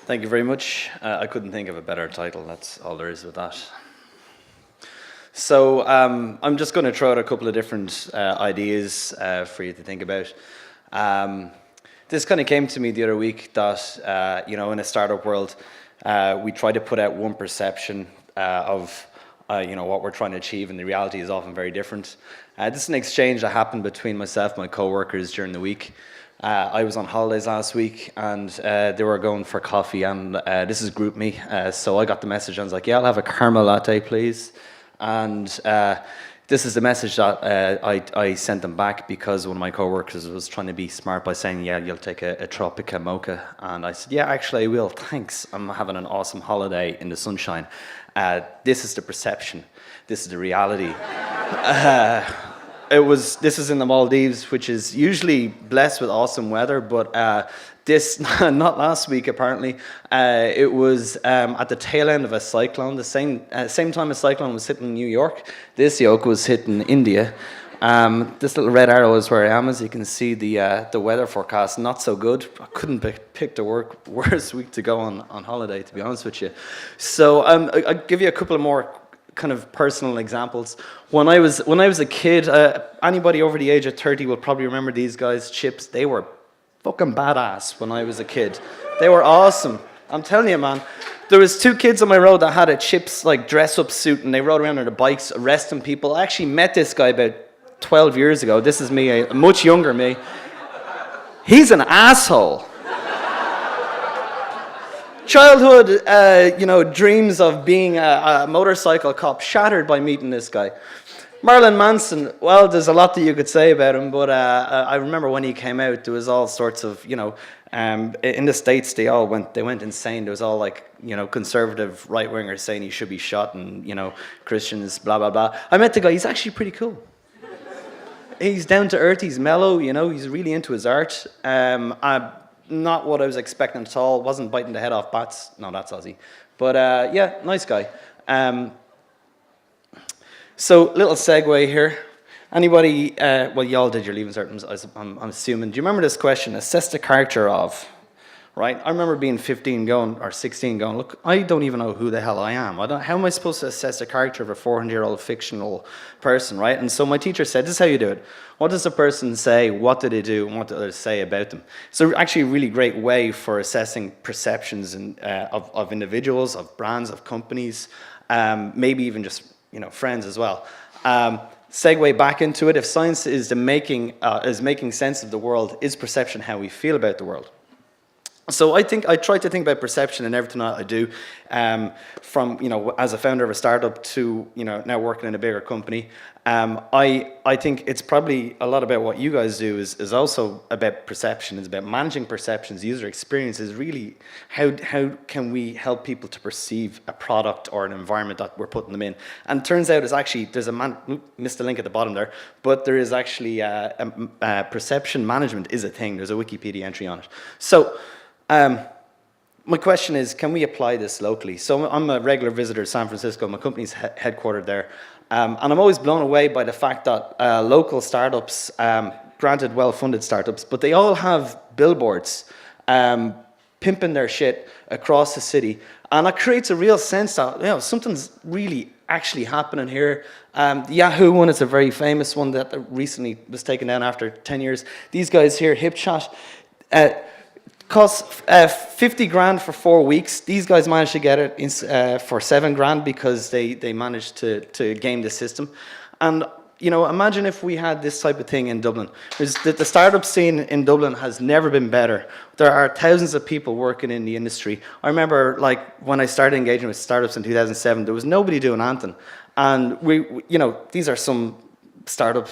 Thank you very much. I couldn't think of a better title. That's all there is with that. So I'm just going to throw out a couple of different ideas for you to think about. This kind of came to me the other week that, in a startup world, we try to put out one perception of what we're trying to achieve, and the reality is often very different. This is an exchange that happened between myself and my co-workers during the week. I was on holidays last week, and they were going for coffee, and this is GroupMe, so I got the message, and I was like, yeah, I'll have a caramel latte, please. And this is the message that I sent them back, because one of my co-workers was trying to be smart by saying, yeah, you'll take a Tropica mocha. And I said, yeah, actually I will, thanks. I'm having an awesome holiday in the sunshine. This is the perception. This is the reality. This is in the Maldives, which is usually blessed with awesome weather, but this, not last week apparently, it was at the tail end of a cyclone, the same time a cyclone was hitting New York. This yoke was hitting India. This little red arrow is where I am. As you can see, the weather forecast, not so good. I couldn't pick the worst week to go on holiday, to be honest with you. So I'll give you a couple of more kind of personal examples. When I was a kid, anybody over the age of 30 will probably remember these guys, Chips. They were fucking badass when I was a kid. They were awesome. I'm telling you, man. There was two kids on my road that had a Chips like dress-up suit, and they rode around on their bikes arresting people. I actually met this guy about 12 years ago. This is me, a much younger me. He's an asshole. Childhood, dreams of being a motorcycle cop shattered by meeting this guy. Marilyn Manson, well, there's a lot that you could say about him, but I remember when he came out, there was all sorts of, in the States, they went insane. There was all like, conservative right-wingers saying he should be shot, and, Christians, blah, blah, blah. I met the guy, he's actually pretty cool. He's down to earth, he's mellow, he's really into his art. Not what I was expecting at all. Wasn't biting the head off bats. No, that's Aussie. But yeah, nice guy. So little segue here. Anybody? Well, y'all did your leaving cert, I'm assuming. Do you remember this question? Assess the character of. Right? I remember being 15 or 16 going, look, I don't even know who the hell I am. How am I supposed to assess the character of a 400-year-old fictional person, right? And so my teacher said, this is how you do it. What does a person say? What do they do? And what do others say about them? So actually a really great way for assessing perceptions of individuals, of brands, of companies, maybe even just friends as well. Segue back into it. If science is making sense of the world, is perception how we feel about the world? So I try to think about perception in everything I do, from as a founder of a startup to now working in a bigger company. I think it's probably a lot about what you guys do is also about perception. It's about managing perceptions, user experiences. Really, how can we help people to perceive a product or an environment that we're putting them in? And it turns out there's missed the link at the bottom there, but there is actually perception management is a thing. There's a Wikipedia entry on it. So. My question is, can we apply this locally? So I'm a regular visitor to San Francisco. My company's headquartered there. And I'm always blown away by the fact that local startups, granted well-funded startups, but they all have billboards pimping their shit across the city. And it creates a real sense that something's really actually happening here. The Yahoo one is a very famous one that recently was taken down after 10 years. These guys here, HipChat, cost 50 grand for 4 weeks. These guys managed to get it for 7 grand because they managed to game the system. And imagine if we had this type of thing in Dublin. The startup scene in Dublin has never been better. There are thousands of people working in the industry. I remember when I started engaging with startups in 2007, there was nobody doing anything. And these are some startup,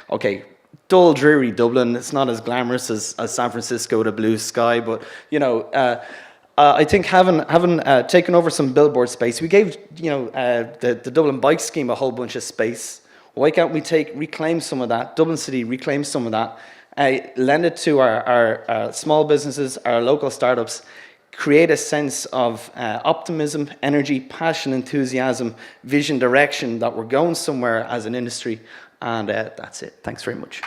okay, dull, dreary Dublin. It's not as glamorous as San Francisco with a blue sky, but I think having taken over some billboard space, we gave the Dublin bike scheme a whole bunch of space. Why can't we reclaim some of that? Dublin City reclaim some of that, lend it to our small businesses, our local startups, create a sense of optimism, energy, passion, enthusiasm, vision, direction, that we're going somewhere as an industry. And that's it. Thanks very much.